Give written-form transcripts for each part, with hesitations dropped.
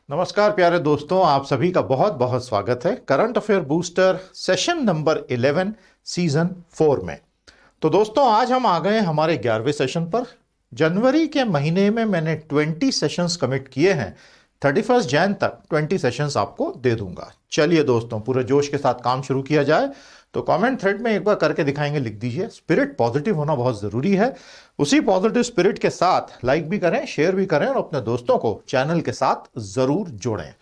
नमस्कार प्यारे दोस्तों, आप सभी का बहुत बहुत स्वागत है current affair booster session number 11 season 4 में। तो दोस्तों, आज हम आ गए हमारे 11वें सेशन पर। जनवरी के महीने में मैंने 20 सेशंस कमिट किए हैं। 31 जैन तक 20 सेशंस आपको दे दूंगा। चलिए दोस्तों, पूरे जोश के साथ काम शुरू किया जाए। तो कमेंट थ्रेड में एक बार करके दिखाएंगे, लिख दीजिए। स्पिरिट पॉजिटिव होना बहुत जरूरी है। उसी पॉजिटिव स्पिरिट के साथ लाइक भी करें, शेयर भी करें और अपने दोस्तों को चैनल के साथ जरूर जोड़ें।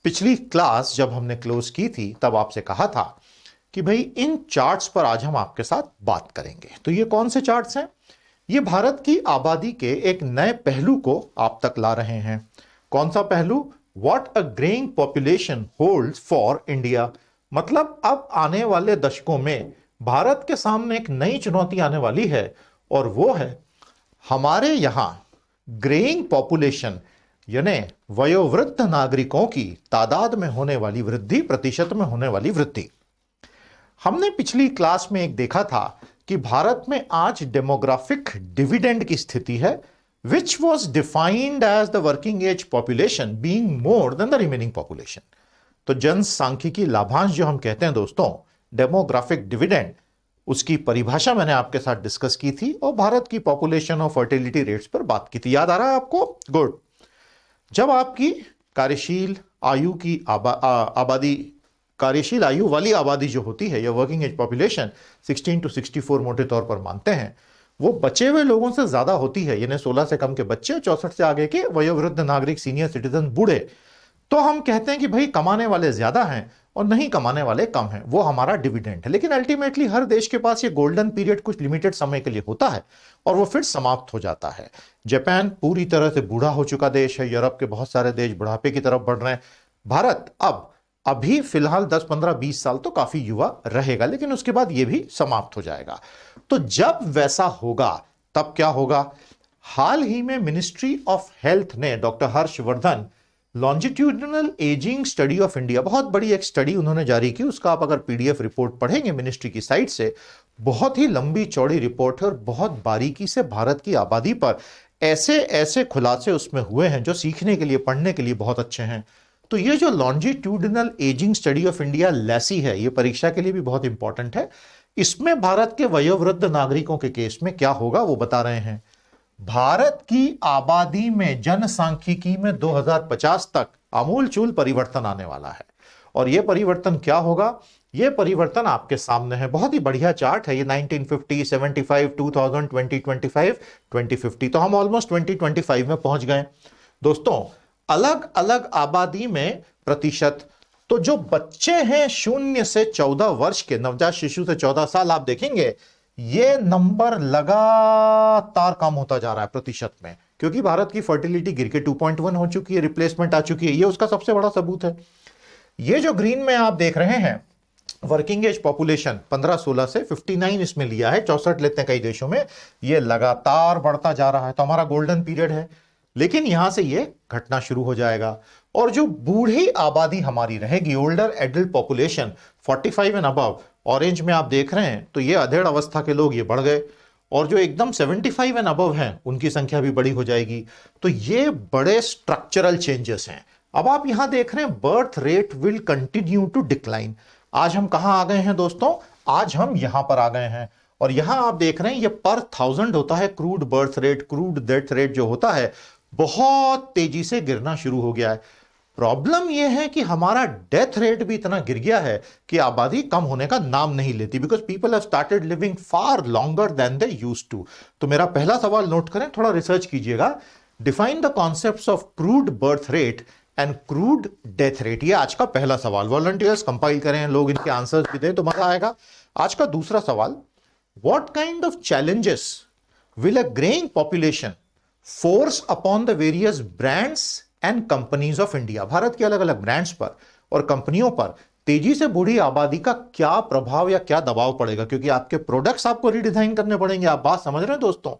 पिछली क्लास जब हमने क्लोज की थी तब आपसे कहा था कि भाई इन चार्ट्स पर आज हम आपके साथ बात करेंगे। तो ये कौन से चार्ट्स हैं? ये भारत की आबादी के एक नए पहलू को आप तक ला रहे हैं। कौन सा पहलू? What a greying population holds for India. मतलब अब आने वाले दशकों में भारत के सामने एक नई चुनौती आने वाली है, और वो है हमारे यहां ग्रेइंग पॉपुलेशन यानी वयोवृद्ध नागरिकों की तादाद में होने वाली वृद्धि, प्रतिशत में होने वाली वृद्धि। हमने पिछली क्लास में एक देखा था कि भारत में आज डेमोग्राफिक डिविडेंड की स्थिति है, which was defined as the working age population being more than the remaining population। तो जनसांख्यिकी लाभांश जो हम कहते हैं दोस्तों, डेमोग्राफिक डिविडेंड, उसकी परिभाषा मैंने आपके साथ डिस्कस की थी और भारत की पॉपुलेशन और फर्टिलिटी रेट्स पर बात की थी। याद आ रहा है आपको? गुड। जब आपकी कार्यशील आयु की आबादी, कार्यशील आयु वाली आबादी जो होती है, या वर्किंग एज पॉपुलेशन 16 to 64 मोटे तौर पर मानते हैं, वो बचे हुए लोगों से ज्यादा होती है, यानी 16 से कम के बच्चे, 64 से आगे के वयोवृद्ध नागरिक, सीनियर सिटीजन, बूढ़े। तो हम कहते हैं कि भाई कमाने वाले ज्यादा हैं और नहीं कमाने वाले कम हैं। वो हमारा डिविडेंड है। लेकिन अल्टीमेटली हर देश के पास ये गोल्डन पीरियड कुछ लिमिटेड समय के लिए होता है और वो फिर समाप्त हो जाता है। जापान पूरी तरह से बूढ़ा हो चुका देश है। यूरोप के बहुत सारे देश बुढ़ापे की तरफ बढ़ रहे हैं। भारत अभी फिलहाल 10, 15, 20 साल तो काफी युवा रहेगा, लेकिन उसके बाद ये भी समाप्त हो जाएगा। तो जब वैसा होगा तब क्या होगा? हाल ही में मिनिस्ट्री ऑफ हेल्थ ने, doctor Harshvardhan, longitudinal ageing study of India, बहुत बड़ी एक स्टडी उन्होंने जारी की। उसका आप अगर पीडीएफ रिपोर्ट पढ़ेंगे मिनिस्ट्री की साइट से, बहुत ही लंबी चौड़ी रिपोर्ट है और बहुत बारीकी से भारत की आबादी पर ऐसे ऐसे खुलासे उसमें हुए हैं जो सीखने के लिए, पढ़ने के लिए बहुत अच्छे हैं। तो ये जो longitudinal ageing study of India लैसी है, ये परीक्षा के लिए भी बहुत इंपॉर्टेंट है। इसमें भारत के वयोवृद्ध नागरिकों के केस में क्या होगा वो बता रहे हैं। भारत की आबादी में, जनसांख्यिकी में 2050 तक आमूलचूल परिवर्तन आने वाला है। और यह परिवर्तन क्या होगा? यह परिवर्तन आपके सामने है। बहुत ही बढ़िया चार्ट है ये। 1950, 75, 2000, 2025, 2050। तो हम ऑलमोस्ट 2025 में पहुंच गए दोस्तों। अलग अलग आबादी में प्रतिशत, तो जो बच्चे हैं 0 से 14 वर्ष के, नवजात शिशु से 14 साल, आप देखेंगे ये नंबर लगातार कम होता जा रहा है प्रतिशत में, क्योंकि भारत की फर्टिलिटी गिर के 2.1 हो चुकी है, रिप्लेसमेंट आ चुकी है। ये उसका सबसे बड़ा सबूत है। ये जो ग्रीन में आप देख रहे हैं वर्किंग एज पॉपुलेशन 15-16 से 59 इसमें लिया है, 64 लेते हैं कई देशों में। ये लगातार बढ़ता जा रहा है। तो हमारा गोल्डन पीरियड है, लेकिन यहां से ये घटना शुरू हो जाएगा। और जो बूढ़ी आबादी हमारी रहेगी, older adult population 45 and above, orange में आप देख रहे हैं, तो ये अधेड़ अवस्था के लोग ये बढ़ गए। और जो एकदम 75 एंड अबव हैं उनकी संख्या भी बड़ी हो जाएगी। तो ये बड़े स्ट्रक्चरल चेंजेस हैं। अब आप यहां देख रहे हैं birth rate will continue to decline. आज हम कहां आ गए हैं दोस्तों? आज हम यहां पर आ गए हैं। और यहां आप देख रहे हैं ये पर 1000 होता है crude birth rate, crude death rate जो होता है, बहुत तेजी से गिरना शुरू हो गया है। प्रॉब्लम यह है कि हमारा डेथ रेट भी इतना गिर गया है कि आबादी कम होने का नाम नहीं लेती, because people have started living far longer than they used to. तो मेरा पहला सवाल नोट करें, थोड़ा रिसर्च कीजिएगा। Define the concepts of crude birth rate and crude death rate. ये आज का पहला सवाल। वॉलंटियर्स कंपाइल करें, लोग इनके आंसर्स भी दें तो मजा आएगा। आज का दूसरा सवाल, what kind of challenges will a greying population force upon the various brands and companies of India. Bharat के अलग अलग ब्रांड्स पर और कंपनियों पर तेजी से बूढ़ी आबादी का क्या प्रभाव या क्या दबाव पड़ेगा, क्योंकि आपके प्रोडक्ट्स आपको रीडिजाइन करने पड़ेंगे। आप बात समझ रहे हैं दोस्तों?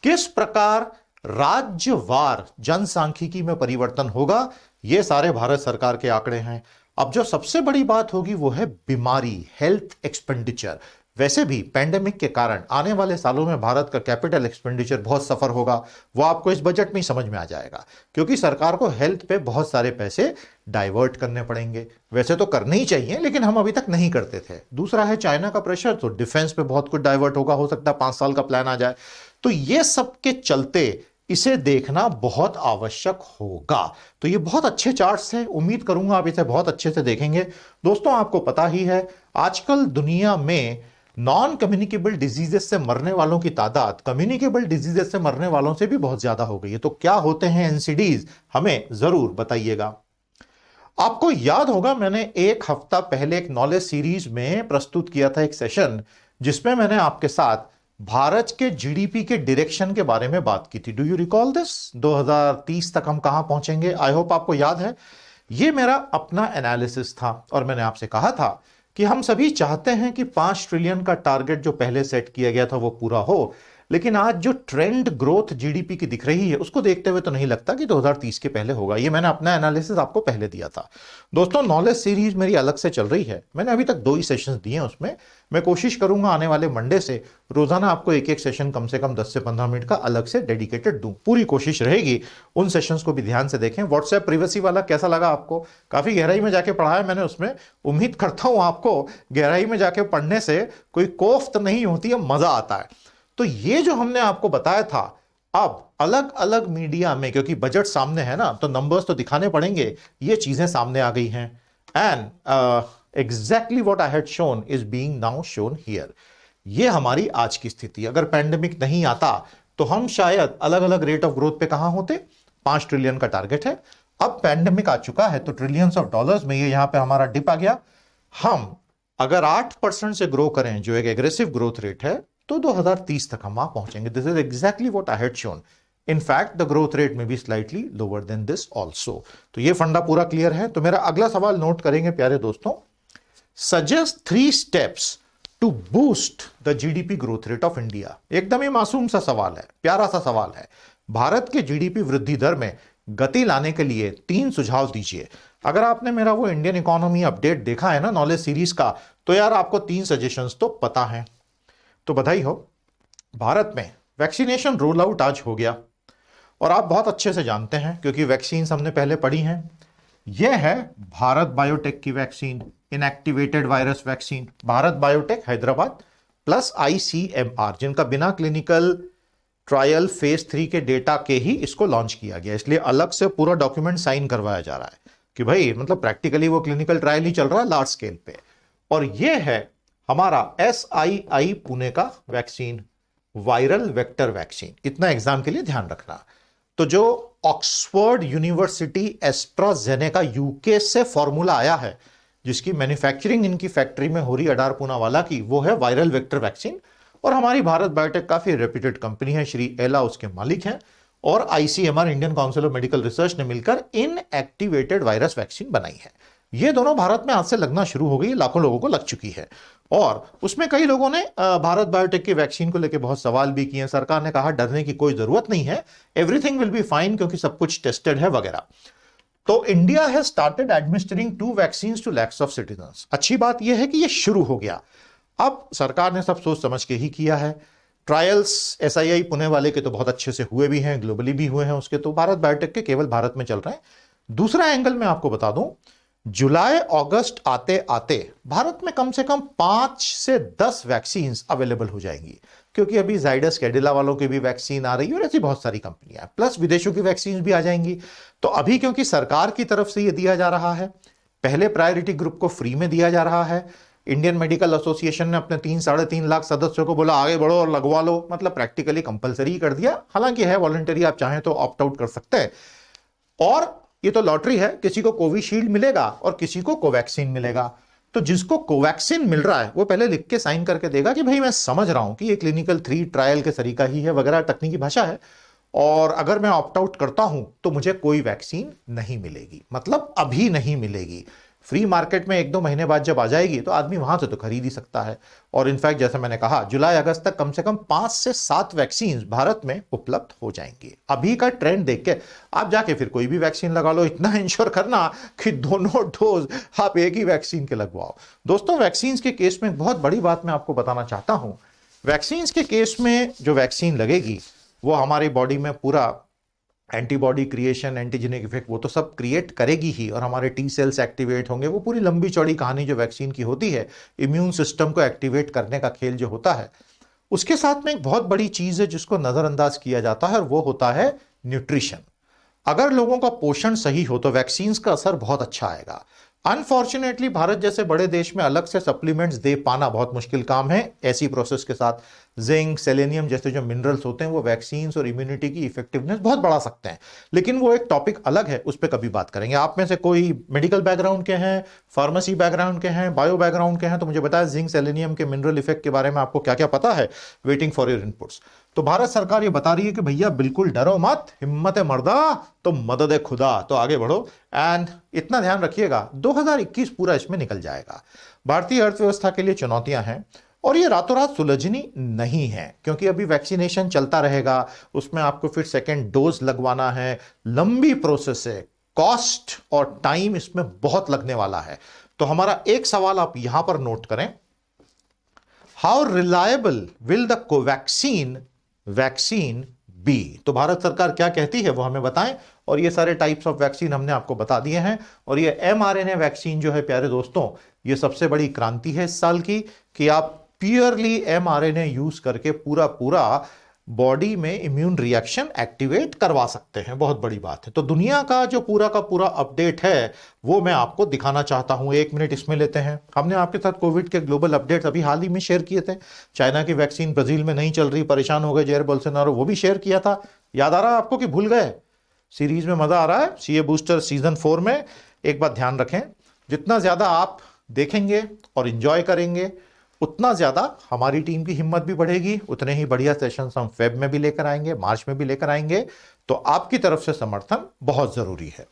किस प्रकार राज्यवार जनसांख्यिकी में परिवर्तन होगा, यह सारे भारत सरकार के आंकड़े हैं। अब जो सबसे बड़ी बात होगी वो है बीमारी, हेल्थ एक्सपेंडिचर। वैसे भी पैंडेमिक के कारण आने वाले सालों में भारत का कैपिटल एक्सपेंडिचर बहुत सफर होगा, वो आपको इस बजट में ही समझ में आ जाएगा, क्योंकि सरकार को हेल्थ पे बहुत सारे पैसे डाइवर्ट करने पड़ेंगे। वैसे तो करने ही चाहिए, लेकिन हम अभी तक नहीं करते थे। दूसरा है चाइना का प्रेशर, तो डिफेंस पे बहुत कुछ डाइवर्ट होगा, हो सकता है 5 साल का प्लान आ जाए। तो ये सब के चलते इसे देखना बहुत आवश्यक होगा। तो ये बहुत अच्छे चार्ट्स हैं, उम्मीद करूंगा आप इसे बहुत अच्छे से देखेंगे। दोस्तों, आपको पता ही है आजकल दुनिया में नॉन कम्युनिकेबल डिजीजेस से मरने वालों की तादाद कम्युनिकेबल डिजीजेस से मरने वालों से भी बहुत ज्यादा हो गई है। तो क्या होते हैं एनसीडीज, हमें जरूर बताइएगा। आपको याद होगा मैंने एक हफ्ता पहले एक नॉलेज सीरीज में प्रस्तुत किया था एक सेशन, जिसमें मैंने आपके साथ भारत के जीडीपी के डायरेक्शन के बारे में बात की थी। Do you recall this? 2030 तक हम कहां पहुंचेंगे? आई होप आपको याद है। यह मेरा अपना एनालिसिस था और मैंने आपसे कहा था कि हम सभी चाहते हैं कि 5 ट्रिलियन का टारगेट जो पहले सेट किया गया था वो पूरा हो, लेकिन आज जो ट्रेंड ग्रोथ जीडीपी की दिख रही है उसको देखते हुए तो नहीं लगता कि 2030 के पहले होगा। ये मैंने अपना एनालिसिस आपको पहले दिया था। दोस्तों, नॉलेज सीरीज मेरी अलग से चल रही है, मैंने अभी तक 2 ही सेशंस दिए हैं उसमें। मैं कोशिश करूंगा आने वाले मंडे से रोजाना आपको एक एक सेशन कम से कम 10 से 15 मिनट का अलग से डेडिकेटेड दूं। पूरी कोशिश रहेगी उन सेशंस को भी ध्यान से देखें। व्हाट्सएप प्रिवेसी वाला कैसा लगा आपको? काफी गहराई में जाके पढ़ा है मैंने उसमें। उम्मीद करता हूं आपको गहराई में जाके पढ़ने से कोई कोफ्त नहीं होती है, मजा आता है। तो ये जो हमने आपको बताया था, अब अलग अलग मीडिया में, क्योंकि बजट सामने है ना, तो नंबर्स तो दिखाने पड़ेंगे, ये चीजें सामने आ गई हैं। And exactly what I had shown is being now shown here. ये हमारी आज की स्थिति। अगर पैंडेमिक नहीं आता तो हम शायद अलग अलग रेट ऑफ ग्रोथ पे कहां होते? 5 ट्रिलियन का टारगेट है। अब पैंडेमिक आ चुका है तो ट्रिलियंस ऑफ डॉलर्स में ये यहां पे हमारा डिप आ गया। हम अगर 8% से ग्रो करें, जो एक एग्रेसिव ग्रोथ रेट है, तो 2030 तक हम वहां पहुंचेंगे। This is exactly what I had shown. In fact the growth rate में be slightly lower than this also. तो ये फंडा पूरा क्लियर है। तो मेरा अगला सवाल नोट करेंगे प्यारे दोस्तों। Suggest 3 steps to boost the GDP growth rate of India. एकदम ही मासूम सा सवाल है, प्यारा सा सवाल है। भारत के जीडीपी वृद्धि दर में गति लाने के लिए 3 सुझाव दीजिए। अगर आपने मेरा वो इंडियन इकोनॉमी अपडेट देखा है ना नॉलेज सीरीज का, तो यार आपको 3 सजेशंस तो पता है। तो बधाई हो, भारत में वैक्सीनेशन रोल आउट आज हो गया और आप बहुत अच्छे से जानते हैं क्योंकि वैक्सीन हमने पहले पढ़ी हैं। यह है भारत बायोटेक की vaccine, inactivated virus vaccine. Bharat biotech Hyderabad plus ICMR, जिनका बिना क्लिनिकल ट्रायल फेज 3 के डेटा के ही इसको लॉन्च किया गया, इसलिए अलग से पूरा डॉक्यूमेंट साइन करवाया जा रहा है कि भाई मतलब प्रैक्टिकली वो क्लिनिकल ट्रायल ही चल रहा है लार्ज स्केल पे। और यह है हमारा SII पुणे का वैक्सीन, वायरल वेक्टर वैक्सीन। इतना एग्जाम के लिए ध्यान रखना। तो जो ऑक्सफोर्ड यूनिवर्सिटी एस्ट्राजेनेका यूके से फॉर्मूला आया है, जिसकी मैन्युफैक्चरिंग इनकी फैक्ट्री में हो रही अडार पूनावाला की, वो है वायरल वेक्टर वैक्सीन। और हमारी भारत बायोटेक काफी रेप्यूटेड कंपनी है, श्री एला उसके मालिक हैं, और ICMR Indian council of medical research ने मिलकर इनएक्टिवेटेड वायरस वैक्सीन बनाई है। ये दोनों भारत में आज से लगना शुरू हो गई, लाखों लोगों को लग चुकी है। और उसमें कई लोगों ने भारत बायोटेक की वैक्सीन को लेकर बहुत सवाल भी किए। सरकार ने कहा डरने की कोई जरूरत नहीं है, एवरीथिंग विल बी फाइन, क्योंकि सब कुछ टेस्टेड है वगैरह। तो India has started administering 2 vaccines to lakhs of citizens. अच्छी बात यह है कि यह शुरू हो गया। अब सरकार ने सब सोच समझ के ही किया है। ट्रायल्स SII पुणे वाले के तो बहुत अच्छे से हुए भी हैं, ग्लोबली भी हुए हैं उसके, तो भारत बायोटेक के केवल भारत में चल रहे हैं। दूसरा एंगल मैं आपको बता दूं, जुलाई अगस्त आते आते भारत में कम से कम 5 से 10 वैक्सीन अवेलेबल हो जाएंगी, क्योंकि अभी जाइडस कैडिला वालों की भी वैक्सीन आ रही है और ऐसी बहुत सारी कंपनियां, प्लस विदेशों की वैक्सीन भी आ जाएंगी। तो अभी क्योंकि सरकार की तरफ से यह दिया जा रहा है, पहले प्रायोरिटी ग्रुप को फ्री में दिया जा रहा है। इंडियन मेडिकल एसोसिएशन ने अपने 3-3.5 लाख सदस्यों को बोला आगे बढ़ो और लगवा लो, मतलब प्रैक्टिकली कंपलसरी कर दिया। हालांकि है वॉलंटरी, आप चाहें तो ऑप्ट आउट कर सकते हैं। और ये तो लॉटरी है, किसी को कोविशील्ड मिलेगा और किसी को कोवैक्सीन मिलेगा। तो जिसको कोवैक्सीन मिल रहा है वो पहले लिख के साइन करके देगा कि भाई मैं समझ रहा हूं कि ये क्लिनिकल 3 ट्रायल के तरीका ही है वगैरह, तकनीकी भाषा है, और अगर मैं ऑप्ट आउट करता हूं तो मुझे कोई वैक्सीन नहीं मिलेगी, मतलब अभी नहीं मिलेगी। फ्री मार्केट में 1-2 महीने बाद जब आ जाएगी तो आदमी वहां से तो खरीद ही सकता है। और इनफैक्ट जैसे मैंने कहा, जुलाई अगस्त तक कम से कम 5 से 7 वैक्सीन भारत में उपलब्ध हो जाएंगी। अभी का ट्रेंड देख के आप जाके फिर कोई भी वैक्सीन लगा लो, इतना इंश्योर करना कि दोनों डोज आप एक ही वैक्सीन के लगवाओ। दोस्तों, वैक्सीन के केस में बहुत बड़ी बात मैं आपको बताना चाहता हूं। वैक्सीन के केस में जो वैक्सीन लगेगी वो हमारी बॉडी में पूरा एंटीबॉडी क्रिएशन, एंटीजेनिक इफेक्ट, वो तो सब क्रिएट करेगी ही, और हमारे टी सेल्स एक्टिवेट होंगे। वो पूरी लंबी चौड़ी कहानी जो वैक्सीन की होती है, इम्यून सिस्टम को एक्टिवेट करने का खेल जो होता है। उसके साथ में एक बहुत बड़ी चीज है जिसको नजरअंदाज किया जाता है, और वो होता है न्यूट्रिशन। अगर लोगों का पोषण सही हो तो वैक्सीन का असर बहुत अच्छा आएगा। अनफॉर्चुनेटली भारत जैसे बड़े देश में अलग से सप्लीमेंट्स दे पाना बहुत मुश्किल काम है। ऐसी प्रोसेस के साथ जिंक, सेलेनियम जैसे जो मिनरल्स होते हैं वो वैक्सीन और इम्यूनिटी की इफेक्टिवनेस बहुत बढ़ा सकते हैं, लेकिन वो एक टॉपिक अलग है, उस पर कभी बात करेंगे। आप में से कोई मेडिकल बैकग्राउंड के हैं, फार्मेसी बैकग्राउंड के हैं, बायो बैकग्राउंड के हैं, तो मुझे बताया जिंक, सेलेनियम के मिनरल इफेक्ट के बारे में आपको क्या क्या पता है। Waiting for your inputs. तो भारत सरकार ये बता रही है कि भैया बिल्कुल डरो मत, हिम्मत है मर्दा तो मदद है खुदा, तो आगे बढ़ो। एंड इतना ध्यान रखिएगा 2021 पूरा इसमें निकल जाएगा। भारतीय अर्थव्यवस्था के लिए चुनौतियां हैं और ये रातों रात सुलझनी नहीं है, क्योंकि अभी वैक्सीनेशन चलता रहेगा, उसमें आपको फिर सेकेंड डोज लगवाना है, लंबी प्रोसेस है, कॉस्ट और टाइम इसमें बहुत लगने वाला है। तो हमारा एक सवाल आप यहां पर नोट करें, how reliable will the Covaxin vaccine be? तो भारत सरकार क्या कहती है वो हमें बताएं। और ये सारे टाइप्स ऑफ वैक्सीन हमने आपको बता दिए हैं। और ये mRNA वैक्सीन जो है प्यारे दोस्तों, ये सबसे बड़ी क्रांति है इस साल की, कि आप प्योरली mRNA यूज करके पूरा पूरा बॉडी में इम्यून रिएक्शन एक्टिवेट करवा सकते हैं। बहुत बड़ी बात है। तो दुनिया का जो पूरा का पूरा अपडेट है वो मैं आपको दिखाना चाहता हूं। 1 मिनट इसमें लेते हैं। हमने आपके साथ कोविड के ग्लोबल अपडेट्स अभी हाल ही में शेयर किए थे। चाइना की वैक्सीन ब्राजील में नहीं चल रही, परेशान हो गए जेयर बोल्सोनारो, वो भी शेयर किया था। याद आ रहा है आपको कि भूल गए? सीरीज में मजा आ रहा है। सीए बूस्टर सीजन 4 में एक बात ध्यान रखें, जितना ज्यादा आप देखेंगे और इंजॉय करेंगे उतना ज्यादा हमारी टीम की हिम्मत भी बढ़ेगी। उतने ही बढ़िया सेशंस हम फेब में भी लेकर आएंगे, मार्च में भी लेकर आएंगे। तो आपकी तरफ से समर्थन बहुत जरूरी है।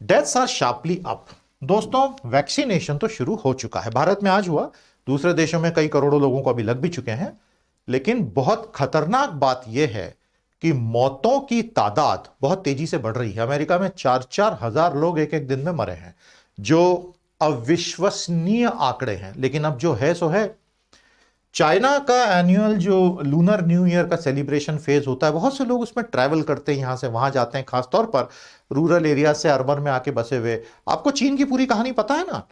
Deaths are sharply up. दोस्तों, वैक्सीनेशन तो शुरू हो चुका है। भारत में आज हुआ, दूसरे देशों में कई करोड़ों लोगों को अभी लग भी चुके हैं। लेकिन बहुत खतरनाक बात यह है कि मौतों की तादाद बहुत तेजी से बढ़ रही है। अमेरिका में 4-4 हजार लोग एक एक दिन में मरे हैं, जो अविश्वसनीय आंकड़े हैं। लेकिन अब जो है सो है। चाइना का एनुअल जो लूनर न्यू ईयर का सेलिब्रेशन फेज होता है, बहुत से लोग उसमें ट्रैवल करते हैं, यहां से वहां जाते हैं, खासतौर पर रूरल एरिया से अर्बन में आके बसे हुए। आपको चीन की पूरी कहानी पता है ना?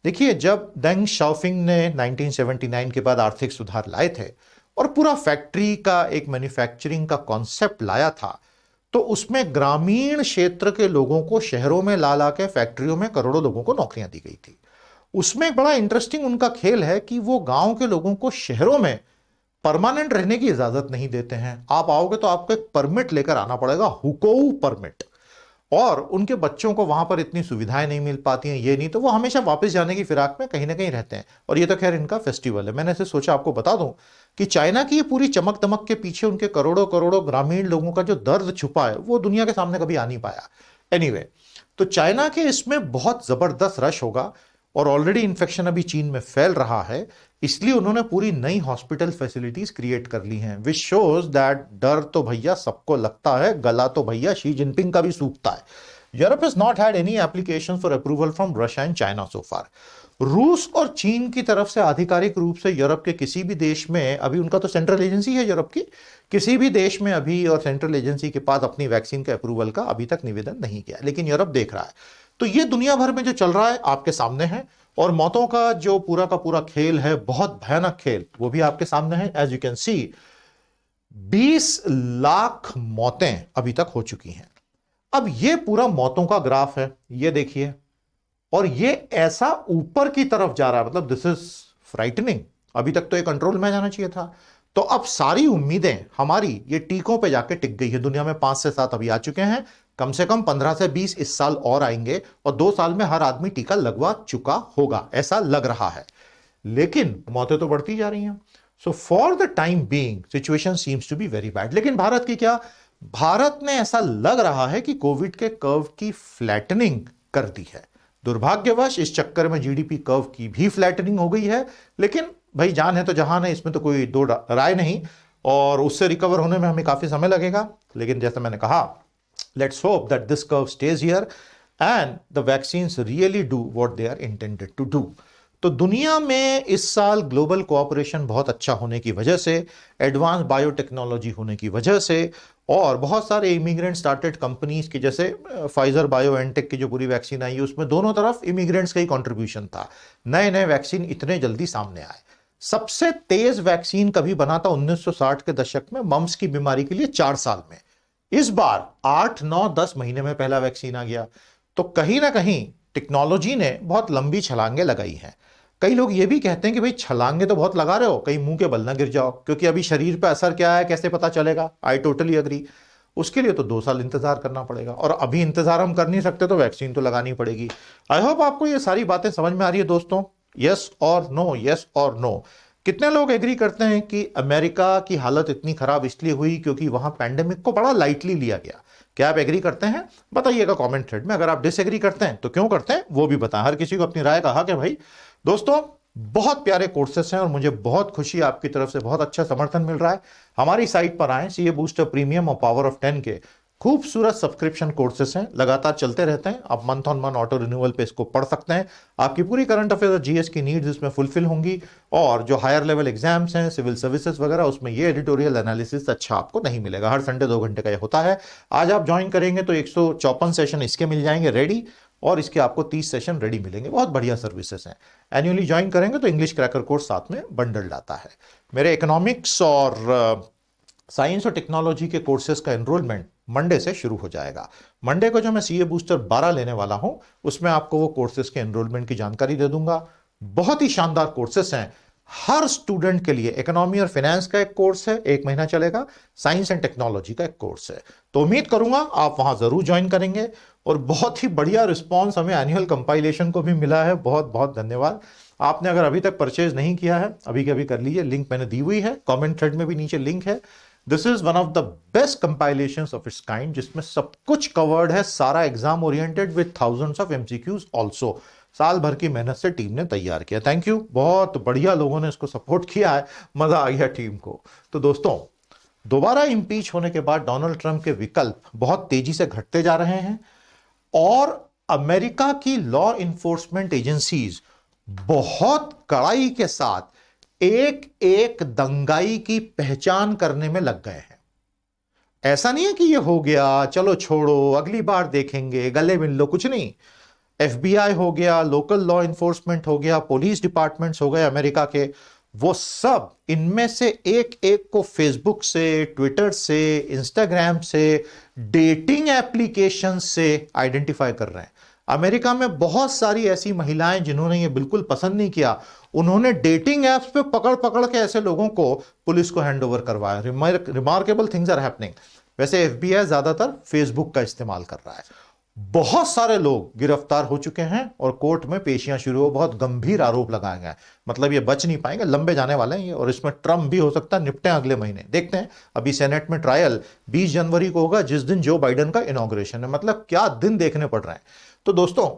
देखिए, जब डेंग शाओपिंग ने 1979 के बाद आर्थिक सुधार लाए थे और पूरा फैक्ट्री का एक मैन्युफैक्चरिंग का कॉन्सेप्ट लाया था, तो उसमें ग्रामीण क्षेत्र के लोगों को शहरों में ला ला के फैक्ट्रियों में करोड़ों लोगों को नौकरियां दी गई थी। उसमें बड़ा इंटरेस्टिंग उनका खेल है कि वो गांव के लोगों को शहरों में परमानेंट रहने की इजाजत नहीं देते हैं। आप आओगे तो आपको एक परमिट लेकर आना पड़ेगा, हुकोऊ परमिट। और उनके बच्चों को वहां पर इतनी सुविधाएं नहीं मिल पाती हैं, ये नहीं तो वो हमेशा वापस जाने की फिराक में कहीं ना कहीं रहते हैं। और ये तो खैर इनका फेस्टिवल है। मैंने ऐसे सोचा आपको बता दूं कि चाइना की ये पूरी चमक दमक के पीछे उनके करोड़ों करोड़ों ग्रामीण लोगों का जो दर्द छुपा है वो दुनिया के सामने कभी आ नहीं पाया। एनीवे, तो चाइना के इसमें बहुत जबरदस्त रश होगा और ऑलरेडी इन्फेक्शन अभी चीन में फैल रहा है, इसलिए उन्होंने पूरी नई हॉस्पिटल फैसिलिटीज क्रिएट कर ली हैं, विच शोज दैट डर तो भैया सबको लगता है, गला तो भैया शी जिनपिंग का भी सूखता है। Europe has not had any application for approval from Russia and China so far. रूस और चीन की तरफ से आधिकारिक रूप से यूरोप के किसी भी देश में, अभी उनका तो सेंट्रल एजेंसी है यूरोप की, किसी भी देश में अभी और सेंट्रल एजेंसी के पास अपनी वैक्सीन के अप्रूवल का अभी तक निवेदन नहीं किया, लेकिन यूरोप देख रहा है। तो ये दुनिया भर में जो चल रहा है आपके सामने है, और मौतों का जो पूरा का पूरा खेल है, बहुत भयानक खेल, वो भी आपके सामने है। As you can see 20 lakh मौतें अभी तक हो चुकी हैं। अब ये पूरा मौतों का ग्राफ है, ये देखिए, और ये ऐसा ऊपर की तरफ जा रहा है, मतलब दिस इज फ्राइटनिंग। अभी तक तो ये कंट्रोल में जाना चाहिए था। तो अब सारी उम्मीदें हमारी ये टीकों पे जाके टिक गई है। दुनिया में 5 से 7 अभी आ चुके हैं, कम से कम 15 से 20 इस साल और आएंगे, और 2 साल में हर आदमी टीका लगवा चुका होगा, ऐसा लग रहा है। लेकिन मौतें तो बढ़ती जा रही हैं। So for the time being situation seems to be very bad. लेकिन भारत की क्या? भारत ने ऐसा लग रहा है कि कोविड के कर्व की फ्लैटनिंग कर दी है। दुर्भाग्यवश इस चक्कर में जीडीपी कर्व की भी फ्लैटनिंग हो गई है, लेकिन भाई जान है तो जहान है, इसमें तो कोई दो राय नहीं, और उससे रिकवर होने में हमें काफी समय लगेगा। लेकिन जैसा मैंने कहा, let's hope that this curve stage here and the vaccines really do what they are intended to do. तो दुनिया में इस साल ग्लोबल कोऑपरेशन बहुत अच्छा होने की वजह से, एडवांस बायोटेक्नोलॉजी होने की वजह से, और बहुत सारे इमिग्रेंट स्टार्टेड कंपनीज की, जैसे फाइजर बायोएनटेक की जो पूरी वैक्सीन आई है, उसमें दोनों तरफ इमिग्रेंट्स का ही कंट्रीब्यूशन था। नए नए वैक्सीन इतने जल्दी सामने आए। सबसे तेज वैक्सीन कभी बना था 1960 के दशक में मम्स की बीमारी के लिए 4 साल में। इस बार 8, 9, 10 महीने में पहला वैक्सीन आ गया। तो कहीं ना कहीं टेक्नोलॉजी ने बहुत लंबी छलांगे लगाई हैं। कई लोग ये भी कहते हैं कि भाई छलांगे तो बहुत लगा रहे हो, कहीं मुंह के बल ना गिर जाओ, क्योंकि अभी शरीर पे असर क्या है कैसे पता चलेगा। I totally agree. उसके लिए तो 2 साल इंतजार करना पड़ेगा, और अभी इंतजार हम कर नहीं सकते, तो वैक्सीन तो लगानी पड़ेगी। आई होप आपको ये सारी बातें समझ में आ रही है दोस्तों। यस और नो, यस और नो। कितने लोग एग्री करते हैं कि अमेरिका की हालत इतनी खराब इसलिए हुई क्योंकि वहां पैंडेमिक को बड़ा लाइटली लिया गया? क्या आप एग्री करते हैं? बताइएगा कमेंट थ्रेड में। अगर आप डिसएग्री करते हैं तो क्यों करते हैं वो भी बताएं। हर किसी को अपनी राय का हक है भाई। दोस्तों, बहुत प्यारे कोर्सेस हैं और मुझे बहुत खुशी, आपकी तरफ से बहुत अच्छा समर्थन मिल रहा है। हमारी साइट पर आए, सीए बूस्टर प्रीमियम और पावर ऑफ 10 के खूबसूरत सब्सक्रिप्शन कोर्सेस हैं, लगातार चलते रहते हैं। आप month on month auto renewal पे इसको पढ़ सकते हैं। आपकी पूरी करंट अफेयर और जीएस की नीड्स इसमें फुलफिल होंगी, और जो हायर लेवल एग्जाम्स हैं, सिविल सर्विसेज वगैरह, उसमें ये एडिटोरियल एनालिसिस अच्छा आपको नहीं मिलेगा। हर संडे 2 घंटे का ये होता है। आज आप ज्वाइन करेंगे तो 154 सेशन इसके मिल जाएंगे रेडी, और इसके आपको 30 सेशन रेडी मिलेंगे। बहुत बढ़िया सर्विसेज हैं। एनुअली ज्वाइन करेंगे तो इंग्लिश क्रैकर कोर्स साथ में बंडल आता है। मेरे इकोनॉमिक्स और साइंस और टेक्नोलॉजी के कोर्सेज का एनरोलमेंट मंडे से शुरू हो जाएगा। मंडे को जो मैं सीए बूस्टर 12 लेने वाला हूं, उसमें आपको वो कोर्सेज के एनरोलमेंट की जानकारी दे दूंगा। बहुत ही शानदार कोर्सेज हैं हर स्टूडेंट के लिए। इकोनॉमी और फाइनेंस का एक कोर्स है, 1 महीना चलेगा। साइंस एंड टेक्नोलॉजी का एक कोर्स है। तो उम्मीद करूंगा आप वहां जरूर ज्वाइन करेंगे। और बहुत ही बढ़िया रिस्पॉन्स हमें एनुअल कंपाइलेशन को भी मिला है। बहुत बहुत धन्यवाद। आपने अगर अभी तक परचेज नहीं किया है, अभी के अभी कर लीजिए। लिंक मैंने दी हुई है, कमेंट थ्रेड में भी नीचे लिंक है। This is one of the best compilations of its kind, जिसमें सब कुछ कवर्ड है, सारा exam oriented with thousands of MCQs also. साल भर की मेहनत से टीम ने तैयार किया। थैंक यू, बहुत बढ़िया लोगों ने इसको सपोर्ट किया है। मजा आ गया टीम को। तो दोस्तों, दोबारा इंपीच होने के बाद डोनाल्ड ट्रंप के विकल्प बहुत तेजी से घटते जा रहे हैं, और अमेरिका की लॉ इन्फोर्समेंट एजेंसीज बहुत कड़ाई के साथ एक एक दंगाई की पहचान करने में लग गए हैं। ऐसा नहीं है कि ये हो गया, चलो छोड़ो, अगली बार देखेंगे, गले मिल लो, कुछ नहीं। एफबीआई हो गया, लोकल लॉ इन्फोर्समेंट हो गया, पुलिस डिपार्टमेंट्स हो गए अमेरिका के, वो सब इनमें से एक एक को फेसबुक से, ट्विटर से, इंस्टाग्राम से, डेटिंग एप्लीकेशन से आइडेंटिफाई कर रहे हैं। अमेरिका में बहुत सारी ऐसी महिलाएं जिन्होंने ये बिल्कुल पसंद नहीं किया, उन्होंने डेटिंग एप्स पे पकड़ पकड़ के ऐसे लोगों को पुलिस को हैंडओवर करवाया। Remarkable things are happening. वैसे एफबीआई ज्यादातर फेसबुक का इस्तेमाल कर रहा है। बहुत सारे लोग गिरफ्तार हो चुके हैं और कोर्ट में पेशियां शुरू हो, बहुत गंभीर आरोप लगाए गए। मतलब ये बच नहीं पाएंगे, लंबे जाने वाले हैं ये, और इसमें ट्रम्प भी हो सकता है निपटे अगले महीने। देखते हैं। अभी सेनेट में ट्रायल 20 जनवरी को होगा, जिस दिन जो बाइडेन का इनॉग्रेशन है। मतलब क्या दिन देखने पड़ रहे हैं। तो दोस्तों,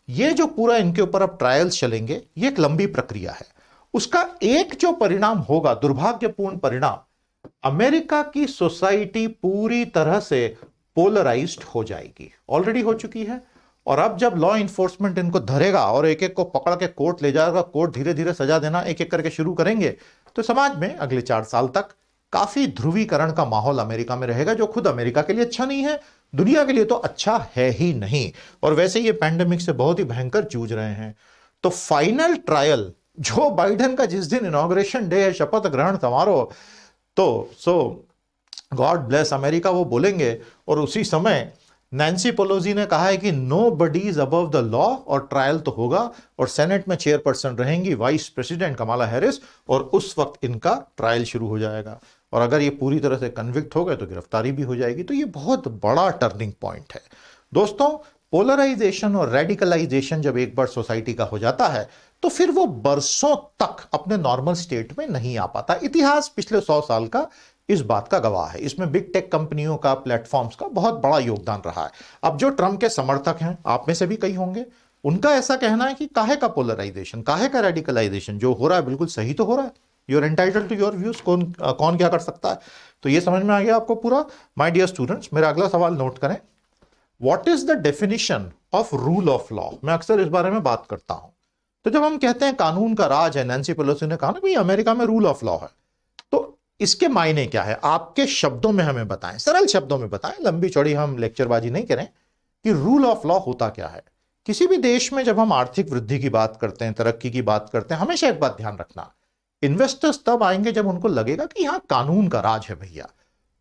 ये जो पूरा इनके ऊपर अब ट्रायल्स चलेंगे, ये एक लंबी प्रक्रिया है। उसका एक जो परिणाम होगा, दुर्भाग्यपूर्ण परिणाम, अमेरिका की सोसाइटी पूरी तरह से पोलराइज्ड हो जाएगी। ऑलरेडी हो चुकी है। और अब जब लॉ इन्फोर्समेंट इनको धरेगा और एक एक को पकड़ के कोर्ट ले जाएगा, कोर्ट धीरे धीरे सजा देना एक एक करके शुरू करेंगे, तो समाज में अगले 4 साल तक काफी ध्रुवीकरण का माहौल अमेरिका में रहेगा, जो खुद अमेरिका के लिए अच्छा नहीं है, दुनिया के लिए तो अच्छा है ही नहीं। और वैसे ये पैंडेमिक से बहुत ही भयंकर जूझ रहे हैं। तो फाइनल ट्रायल जो बाइडेन का जिस दिन इनॉग्रेशन डे है, शपथ ग्रहण समारोह, तो गॉड ब्लेस अमेरिका, वो बोलेंगे। और उसी समय नैन्सी पेलोसी ने कहा है कि nobody is above the law, और ट्रायल तो होगा। और सेनेट में चेयरपर्सन रहेंगी वाइस प्रेसिडेंट कमाला हैरिस, और उस वक्त इनका ट्रायल शुरू हो जाएगा। और अगर ये पूरी तरह से कन्विक्ट हो गए तो गिरफ्तारी भी हो जाएगी। तो ये बहुत बड़ा टर्निंग पॉइंट है दोस्तों। पोलराइजेशन और रेडिकलाइजेशन जब एक बार सोसाइटी का हो जाता है, तो फिर वो बरसों तक अपने नॉर्मल स्टेट में नहीं आ पाता। इतिहास पिछले 100 साल का इस बात का गवाह है। इसमें बिग टेक कंपनियों का, प्लेटफॉर्म्स का बहुत बड़ा योगदान रहा है। अब जो ट्रंप के समर्थक हैं, आप में से भी कई होंगे, उनका ऐसा कहना है कि काहे का पोलराइजेशन, काहे का रेडिकलाइजेशन, जो हो रहा है बिल्कुल सही तो हो रहा है, you are entitled to your views, कौन क्या कर सकता है। तो ये समझ में आ गया आपको पूरा। माय डियर स्टूडेंट्स, मेरा अगला सवाल नोट करें, what is the definition of rule of law. मैं अक्सर इस बारे में बात करता हूं। तो जब हम कहते हैं कानून का राज है, नैन्सी पेलोसी ने कहा ना भाई अमेरिका में रूल ऑफ लॉ है, तो इसके मायने क्या है, आपके शब्दों में हमें बताएं, सरल शब्दों में बताएं, लंबी चौड़ी हम लेक्चरबाजी नहीं करें, कि रूल ऑफ लॉ होता क्या है। किसी भी देश में जब हम आर्थिक वृद्धि की बात करते हैं, तरक्की की बात करते हैं, हमेशा एक बात ध्यान रखना, इन्वेस्टर्स तब आएंगे जब उनको लगेगा कि यहां कानून का राज है भैया,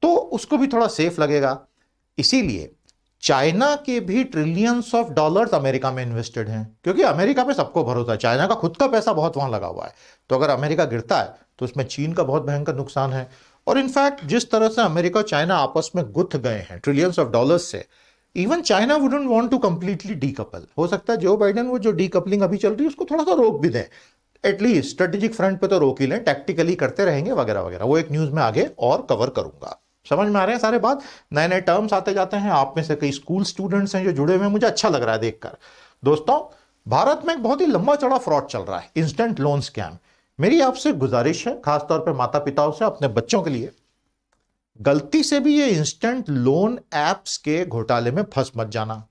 तो उसको भी थोड़ा सेफ लगेगा। इसीलिए चाइना के भी ट्रिलियंस ऑफ डॉलर्स अमेरिका में इन्वेस्टेड हैं, क्योंकि अमेरिका पे सबको भरोसा है, चाइना का खुद का पैसा बहुत वहां लगा हुआ है। तो अगर अमेरिका गिरता है तो उसमें चीन का बहुत भयंकर नुकसान है। और इनफैक्ट जिस तरह से अमेरिका और चाइना आपस में गुथ गए हैं ट्रिलियंस ऑफ डॉलर्स से, even China wouldn't want to completely decouple. हो सकता है जो बाइडेन वो जो डीकपलिंग अभी चल रही है उसको थोड़ा सा रोक भी दें, एटलीस्ट स्ट्रेटेजिक फ्रंट पे तो रोक ही लें, टैक्टिकली करते रहेंगे वगैरह वगैरह। वो एक न्यूज में आगे और कवर करूंगा। समझ में आ रहे हैं सारे बात, नए नए टर्म्स आते जाते हैं। आप में से कई स्कूल स्टूडेंट्स हैं जो जुड़े हुए हैं, मुझे अच्छा लग रहा है देखकर। दोस्तों, भारत में एक बहुत ही लंबा चौड़ा फ्रॉड चल रहा है, इंस्टेंट लोन स्कैम। मेरी आपसे गुजारिश है, खासतौर पर माता पिताओं से, अपने बच्चों के लिए, गलती से भी ये इंस्टेंट लोन एप्स के घोटाले में फंस मत जाना।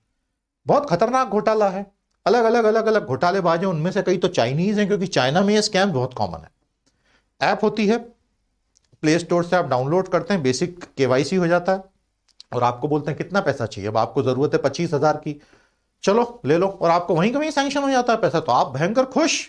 बहुत खतरनाक घोटाला है। अलग अलग घोटालेबाज हैं, उनमें से कई तो चाइनीज हैं, क्योंकि चाइना में ये स्कैम बहुत कॉमन है। ऐप होती है, प्ले स्टोर से आप डाउनलोड करते हैं, बेसिक केवाईसी हो जाता है और आपको बोलते हैं कितना पैसा चाहिए। अब आपको जरूरत है 25,000 की, चलो ले लो, और आपको वहीं का वहीं सैंक्शन हो जाता है पैसा। तो आप भयंकर खुश,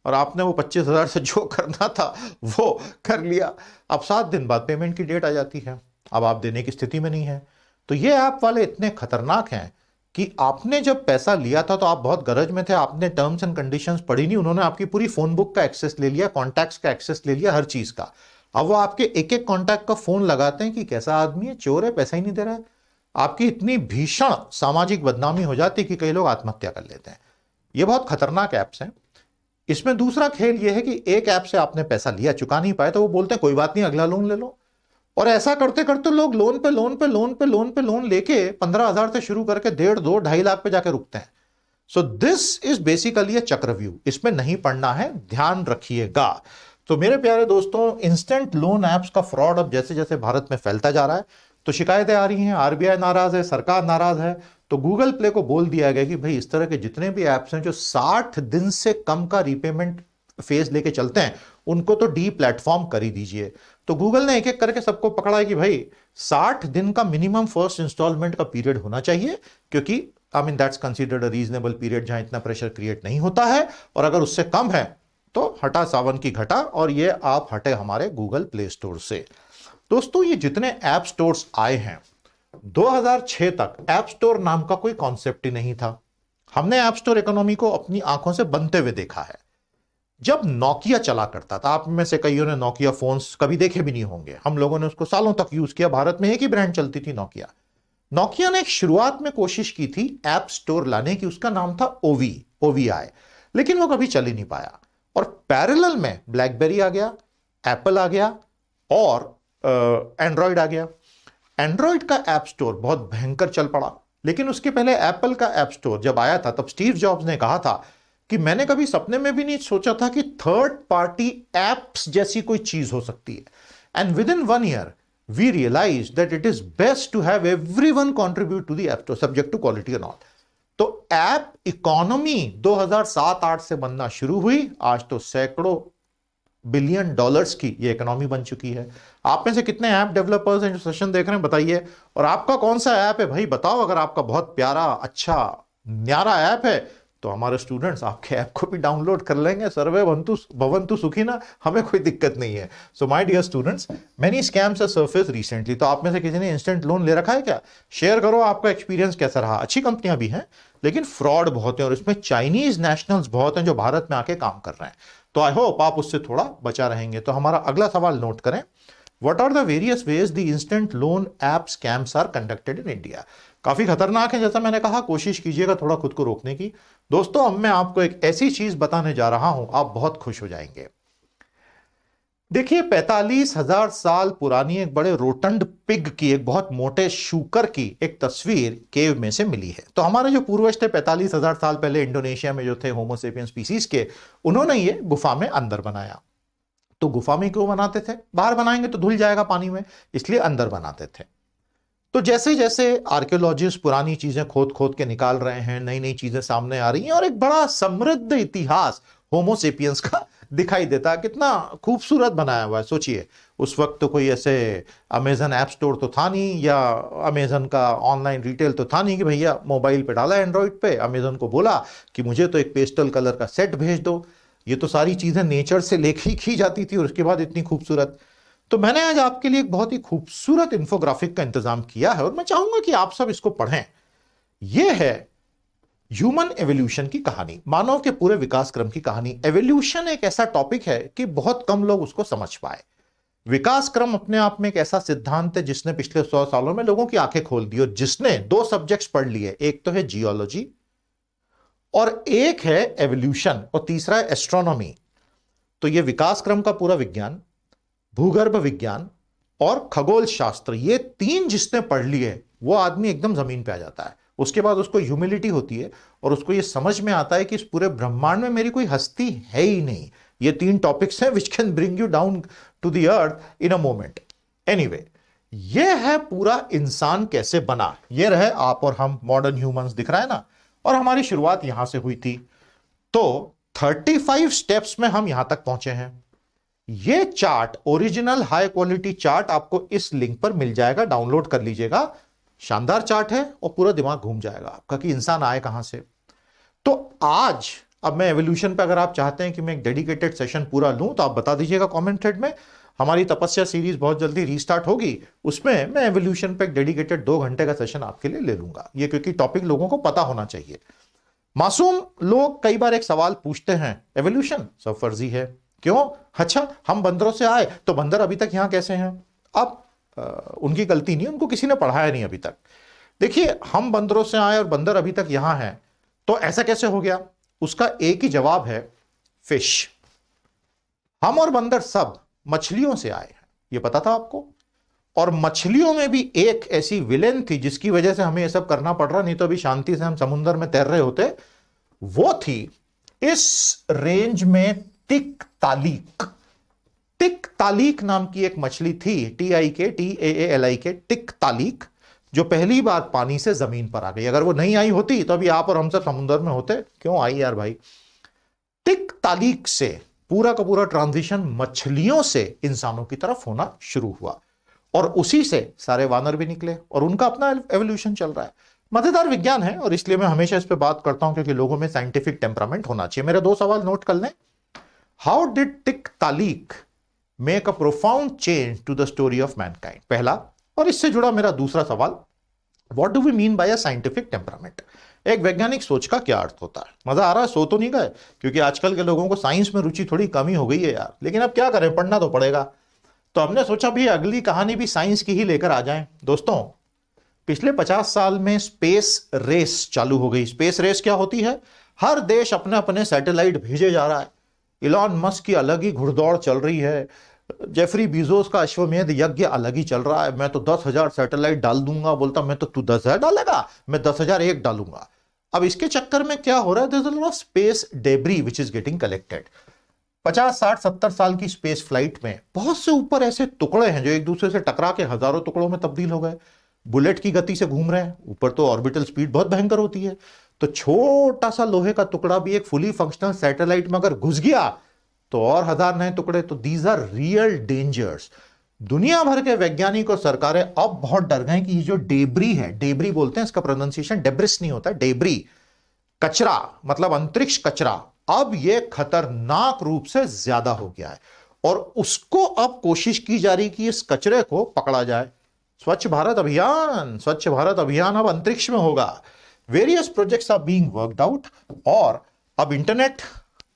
और आपने वो 25,000 से जो करना था वो कर लिया। अब 7 दिन बाद पेमेंट की डेट आ जाती है, अब आप देने की स्थिति में नहीं है। तो ये ऐप वाले इतने खतरनाक हैं कि आपने जब पैसा लिया था तो आप बहुत गरज में थे, आपने टर्म्स एंड कंडीशंस पढ़ी नहीं, उन्होंने आपकी पूरी फोन बुक का एक्सेस ले लिया, कॉन्टैक्ट्स का एक्सेस ले लिया, हर चीज का। अब वो आपके एक एक कॉन्टैक्ट का फोन लगाते हैं कि कैसा आदमी है, चोर है, पैसा ही नहीं दे रहा है। आपकी इतनी भीषण सामाजिक बदनामी हो जाती है कि कई लोग आत्महत्या कर लेते हैं। ये बहुत खतरनाक ऐप्स हैं। इसमें दूसरा खेल यह है कि एक ऐप से आपने पैसा लिया, चुका नहीं पाए, तो वो बोलते हैं कोई बात नहीं, अगला लोन ले लो। और ऐसा करते करते लोग लोन पे लोन पे लोन पे लोन पे लोन लेके 15,000 से शुरू करके 1.5, 2, 2.5 लाख पे जाके रुकते हैं। सो दिस इज बेसिकली ए चक्रव्यूह, इसमें नहीं पढ़ना है, ध्यान रखिएगा। तो मेरे प्यारे दोस्तों, इंस्टेंट लोन एप्स का फ्रॉड अब जैसे जैसे भारत में फैलता जा रहा है, तो शिकायतें आ रही हैं, आरबीआई नाराज है, सरकार नाराज है। तो गूगल प्ले को बोल दिया गया कि भाई इस तरह के जितने भी ऐप्स हैं जो 60 दिन से कम का रीपेमेंट फेज लेके चलते हैं, उनको तो डी प्लेटफॉर्म कर ही दीजिए। तो गूगल ने एक एक करके सबको पकड़ा है कि भाई 60 दिन का मिनिमम फर्स्ट इंस्टॉलमेंट का पीरियड होना चाहिए, क्योंकि I mean that's considered a reasonable period जहां इतना प्रेशर क्रिएट नहीं होता है। और अगर उससे कम है तो हटा सावन की घटा, और ये आप हटे हमारे गूगल प्ले स्टोर से। दोस्तों, ये जितने ऐप स्टोर्स आए हैं, 2006 तक ऐप स्टोर नाम का कोई कॉन्सेप्ट ही नहीं था। हमने ऐप स्टोर इकोनॉमी को अपनी आंखों से बनते हुए देखा है। जब नोकिया चला करता था, आप में से कईयों ने नोकिया फोन्स कभी देखे भी नहीं होंगे, हम लोगों ने उसको सालों तक यूज किया। भारत में एक ही ब्रांड चलती थी, नोकिया। नोकिया ने एक शुरुआत में कोशिश की थी ऐप स्टोर लाने की, उसका नाम था ओवीआई, लेकिन वो कभी चल ही नहीं पाया। और पैरेलल में ब्लैकबेरी आ गया, एप्पल आ गया और एंड्रॉयड आ गया। एंड्रॉयड का ऐप स्टोर बहुत भयंकर चल पड़ा, लेकिन उसके पहले एप्पल का ऐप स्टोर जब आया था, तब स्टीव जॉब्स ने कहा था कि मैंने कभी सपने में भी नहीं सोचा था कि थर्ड पार्टी एप्स जैसी कोई चीज हो सकती है। And within 1 year we realize that it is best to have everyone contribute to the app store subject to quality and all. तो ऐप इकोनॉमी 2007-8 से बनना शुरू हुई, आज तो सैकड़ों बिलियन डॉलर्स की ये इकोनॉमी बन चुकी है। आप में से कितने ऐप डेवलपर्स हैं जो सेशन देख रहे हैं, बताइए। और आपका कौन सा ऐप है भाई, बताओ। अगर आपका बहुत प्यारा, अच्छा, न्यारा ऐप है तो हमारे स्टूडेंट्स आपके ऐप को भी डाउनलोड कर लेंगे। सर्वे भवन्तु सुखिनः, हमें कोई दिक्कत नहीं है। So my dear students, many scams are surface recently. तो आप में से किसी ने इंस्टेंट लोन ले रखा है क्या? शेयर करो, आपका एक्सपीरियंस कैसा रहा। अच्छी कंपनियां भी हैं, लेकिन फ्रॉड बहुत है, और इसमें चाइनीज नेशनल्स बहुत हैं जो भारत में आके काम कर रहे हैं। तो आई होप आप उससे थोड़ा बचा रहेंगे। तो हमारा अगला सवाल नोट करें, what are the various ways the instant loan app scams are conducted in India. काफी खतरनाक है, जैसा मैंने कहा, कोशिश कीजिएगा थोड़ा खुद को रोकने की। दोस्तों, अब मैं आपको एक ऐसी चीज बताने जा रहा हूं, आप बहुत खुश हो जाएंगे। देखिए 45,000 साल पुरानी एक बड़े रोटंड पिग की, एक बहुत मोटे शूकर की एक तस्वीर केव में से मिली है। तो हमारे जो पूर्वज थे 45,000 साल पहले इंडोनेशिया में जो थे होमोसेपियन स्पीसीज के, उन्होंने ये गुफा में अंदर बनाया। तो गुफा में क्यों बनाते थे? बाहर बनाएंगे तो धुल जाएगा पानी में, इसलिए अंदर बनाते थे। तो जैसे जैसे आर्कियोलॉजिस्ट पुरानी चीजें खोद खोद के निकाल रहे हैं, नई नई चीजें सामने आ रही हैं और एक बड़ा समृद्ध इतिहास होमोसेपियंस का दिखाई देता है। कितना खूबसूरत बनाया हुआ है। सोचिए, उस वक्त तो कोई ऐसे अमेजन ऐप स्टोर तो था नहीं, या अमेजन का ऑनलाइन रिटेल तो था नहीं कि भैया मोबाइल पे डाला एंड्रॉइड पे, अमेजन को बोला कि मुझे तो एक पेस्टल कलर का सेट भेज दो। ये तो सारी चीजें नेचर से लेके की जाती थी और उसके बाद इतनी खूबसूरत। तो मैंने आज आपके लिए एक बहुत ही खूबसूरत इंफोग्राफिक का इंतजाम किया है और मैं चाहूंगा कि आप सब इसको पढ़ें। यह है ह्यूमन एवोल्यूशन की कहानी, मानव के पूरे विकास क्रम की कहानी। एवोल्यूशन एक ऐसा टॉपिक है कि बहुत कम लोग उसको समझ पाए। विकास क्रम अपने आप में एक ऐसा सिद्धांत है जिसने पिछले 100 सालों में लोगों की आंखें खोल दी, और जिसने दो सब्जेक्ट्स पढ़ लिए, एक तो है जियोलॉजी और एक है एवोल्यूशन, और तीसरा है एस्ट्रोनॉमी। तो यह विकास क्रम का पूरा विज्ञान, भूगर्भ विज्ञान और खगोल शास्त्र, ये तीन जिसने पढ़ लिए वो आदमी एकदम जमीन पे आ जाता है। उसके बाद उसको ह्यूमिलिटी होती है और उसको ये समझ में आता है कि इस पूरे ब्रह्मांड में मेरी कोई हस्ती है ही नहीं। ये तीन टॉपिक्स हैं which can bring you down to the earth in a moment. Anyway, ये है पूरा इंसान कैसे बना। ये रहे आप और हम, मॉडर्न ह्यूमंस दिख रहा है ना, और हमारी शुरुआत यहां से हुई थी। तो 35 स्टेप्स में हम यहां तक पहुंचे हैं। ये chart, original high quality chart, आपको इस लिंक पर मिल जाएगा, डाउनलोड कर लीजिएगा। शानदार चार्ट है और पूरा दिमाग घूम जाएगा आपका कि इंसान आए कहां से। तो आज अब मैं एवोल्यूशन पे, अगर आप चाहते हैं कि मैं एक डेडिकेटेड सेशन पूरा लूं तो आप बता दीजिएगा कमेंट थ्रेड में। हमारी तपस्या सीरीज बहुत जल्दी रीस्टार्ट होगी, उसमें मैं एवोल्यूशन पे एक डेडिकेटेड 2 घंटे का सेशन आपके लिए ले लूंगा। ये क्योंकि टॉपिक लोगों को पता होना चाहिए। मासूम लोग कई बार एक सवाल पूछते हैं, एवोल्यूशन सब फर्जी है क्यों? अच्छा, हम बंदरों से आए तो बंदर अभी तक यहां कैसे हैं? अब उनकी गलती नहीं, उनको किसी ने पढ़ाया नहीं अभी तक। देखिए, हम बंदरों से आए और बंदर अभी तक यहां हैं, तो ऐसा कैसे हो गया? उसका एक ही जवाब है, फिश। हम और बंदर सब मछलियों से आए हैं, ये पता था आपको? और मछलियों में भी एक ऐसी विलेन थी जिसकी वजह से हमें यह सब करना पड़ रहा, नहीं तो अभी शांति से हम समुद्र में तैर रहे होते। वो थी इस रेंज में तिकतालीक। तिकतालीक नाम की एक मछली थी, TIKTAALIK, तिकतालीक, जो पहली बार पानी से जमीन पर आ गई। अगर वो नहीं आई होती तो अभी आप और हम सब समुद्र में होते। क्यों आई यार भाई? तिकतालीक से पूरा का पूरा ट्रांजिशन मछलियों से इंसानों की तरफ होना शुरू हुआ, और उसी से सारे वानर भी निकले और उनका अपना एवोल्यूशन चल रहा है। मजेदार विज्ञान है और इसलिए मैं हमेशा इस पे बात करता हूं, क्योंकि लोगों में साइंटिफिक टेम्परामेंट होना चाहिए। मेरे 2 सवाल नोट कर लें। How did Tiktaalik make a profound change to the story of mankind? पहला, और इससे जुड़ा मेरा दूसरा सवाल, what do we mean by a scientific temperament? एक वैज्ञानिक सोच का क्या अर्थ होता है? मजा आ रहा है? सो तो नहीं गए? क्योंकि आजकल के लोगों को साइंस में रुचि थोड़ी कमी हो गई है यार, लेकिन अब क्या करें, पढ़ना तो पड़ेगा। तो हमने सोचा भी अगली कहानी भी साइंस की ही लेकर आ जाएं। दोस्तों, पिछले 50 साल में स्पेस रेस चालू हो गई। स्पेस रेस क्या होती है? हर देश अपने अपने सैटेलाइट भेजे जा रहा है। इलॉन मस्क की अलग ही घुड़दौड़ चल रही है, जेफरी बीजोस का अश्वमेध यज्ञ अलग ही चल रहा है। मैं तो 10,000 सैटेलाइट डाल दूंगा, बोलता मैं तो, तू 10,000 डालेगा, मैं 10,001 डालूंगा। अब इसके चक्कर में क्या हो रहा है? There is a lot of space debris which is getting collected. 50, 60, 70 साल की स्पेस फ्लाइट में बहुत से ऊपर ऐसे टुकड़े हैं जो एक दूसरे से टकरा के हजारों टुकड़ों में तब्दील हो गए। बुलेट की गति से घूम रहे हैं, ऊपर तो ऑर्बिटल स्पीड बहुत भयंकर होती है। तो छोटा सा लोहे का टुकड़ा भी एक फुली फंक्शनल सैटेलाइट में अगर घुस गया तो और 1000 नए टुकड़े। तो दीज आर रियल डेंजर्स। दुनिया भर के वैज्ञानिक और सरकारें अब बहुत डर गए कि ये जो डेब्री है, डेब्री बोलते हैं, इसका प्रोनाउंसिएशन डेब्रिस नहीं होता, डेब्री, कचरा, मतलब अंतरिक्ष कचरा, अब ये खतरनाक रूप से ज्यादा हो गया है और उसको अब कोशिश की जा रही कि इस कचरे को पकड़ा जाए। स्वच्छ भारत अभियान, स्वच्छ भारत अभियान अब अंतरिक्ष में होगा। Various projects are being worked out, और अब इंटरनेट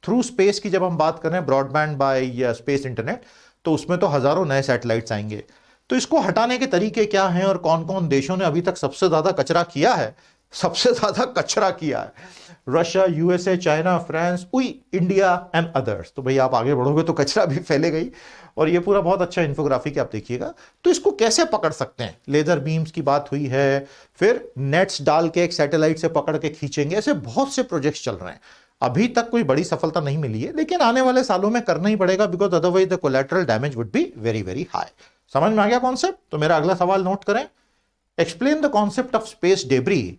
थ्रू स्पेस की जब हम बात करें, ब्रॉडबैंड बाय या स्पेस इंटरनेट, तो उसमें तो हजारों नए सैटेलाइट्स आएंगे। तो इसको हटाने के तरीके क्या हैं और कौन कौन देशों ने अभी तक सबसे ज्यादा कचरा किया है? सबसे ज्यादा कचरा किया है Russia, USA, China, France, India and others. तो भाई आप आगे बढ़ोगे तो कचरा भी फैलेगा ही। और ये पूरा बहुत अच्छा इन्फोग्राफिक आप देखिएगा। तो इसको कैसे पकड़ सकते हैं? लेजर बीम्स की बात हुई है, फिर नेट्स डाल के एक सैटेलाइट से पकड़ के खींचेंगे, ऐसे बहुत से प्रोजेक्ट्स चल रहे हैं। अभी तक कोई बड़ी सफलता नहीं मिली है, लेकिन आने वाले सालों में करना ही पड़ेगा, because otherwise the collateral damage would be very very high. समझ में आ गया कॉन्सेप्ट? तो मेरा अगला सवाल नोट करें। Explain the concept of space debris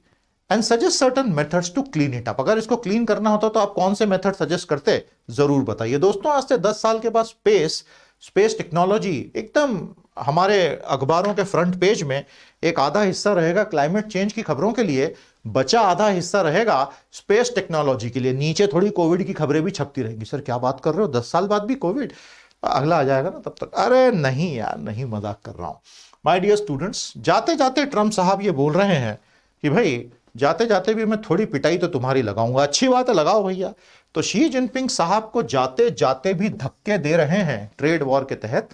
and suggest certain methods to clean it up. अगर इसको क्लीन करना होता तो आप कौन से मेथड सजेस्ट करते, जरूर बताइए। दोस्तों आज से 10 साल के बाद स्पेस टेक्नोलॉजी एकदम हमारे अखबारों के फ्रंट पेज में। एक आधा हिस्सा रहेगा क्लाइमेट चेंज की खबरों के लिए, बचा आधा हिस्सा रहेगा स्पेस टेक्नोलॉजी के लिए। नीचे थोड़ी कोविड की खबरें भी छपती रहेंगी। सर क्या बात कर रहे हो, 10 साल बाद भी कोविड? अगला आ जाएगा ना तब तक। अरे नहीं यार, नहीं, मजाक कर रहा हूं। माय डियर स्टूडेंट्स, जाते जाते ट्रम्प साहब ये बोल रहे हैं कि भाई जाते जाते भी मैं थोड़ी पिटाई तो तुम्हारी लगाऊंगा। अच्छी बात है, लगाओ भैया। तो शी जिनपिंग साहब को जाते जाते भी धक्के दे रहे हैं ट्रेड वॉर के तहत।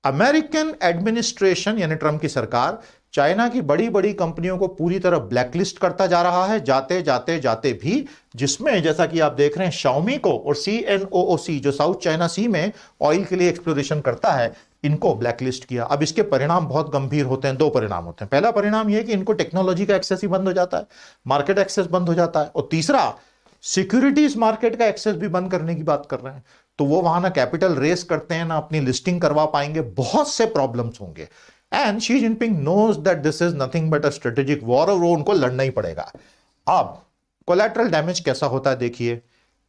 अमेरिकन एडमिनिस्ट्रेशन यानी ट्रम्प की सरकार चाइना की बड़ी बड़ी कंपनियों को पूरी तरह ब्लैकलिस्ट करता जा रहा है, जाते जाते जाते भी, जिसमें जैसा कि आप देख रहे हैं शाओमी को और CNOOC जो साउथ चाइना सी में ऑयल के लिए एक्सप्लोरेशन करता है, इनको ब्लैकलिस्ट किया। अब इसके परिणाम बहुत गंभीर होते हैं। 2 परिणाम होते हैं। पहला परिणाम यह कि इनको टेक्नोलॉजी का एक्सेस ही बंद हो जाता है, मार्केट एक्सेस बंद हो जाता है। और तीसरा, सिक्योरिटीज मार्केट का एक्सेस भी बंद करने की बात कर रहे हैं। तो वो वहां ना कैपिटल रेस करते हैं, ना अपनी लिस्टिंग करवा पाएंगे, बहुत से प्रॉब्लम्स होंगे। And Xi Jinping knows that this is nothing but a strategic war, और वो उनको लड़ना ही पड़ेगा। अब कोलैटरल डैमेज कैसा होता है देखिए।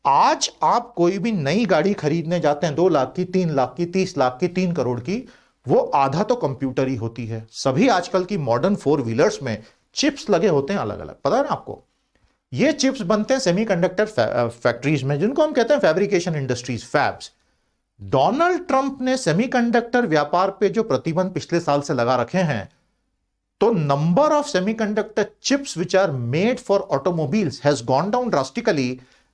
आज आप कोई भी नई गाड़ी खरीदने जाते हैं, 2 लाख की, 3 लाख की, 30 लाख की, 3 करोड़ की, वो आधा तो कंप्यूटर ही होती है। सभी आजकल की मॉडर्न 4 व्हीलर्स में चिप्स लगे होते हैं अलग अलग, पता है ना आपको। ये चिप्स बनते हैं सेमीकंडक्टर फैक्ट्रीज में, जिनको हम कहते हैं fabrication industries, fabs. Donald Trump ने सेमीकंडक्टर व्यापार पे जो प्रतिबंध पिछले साल से लगा रखे हैं, तो number of semiconductor chips which are made for automobiles has gone down drastically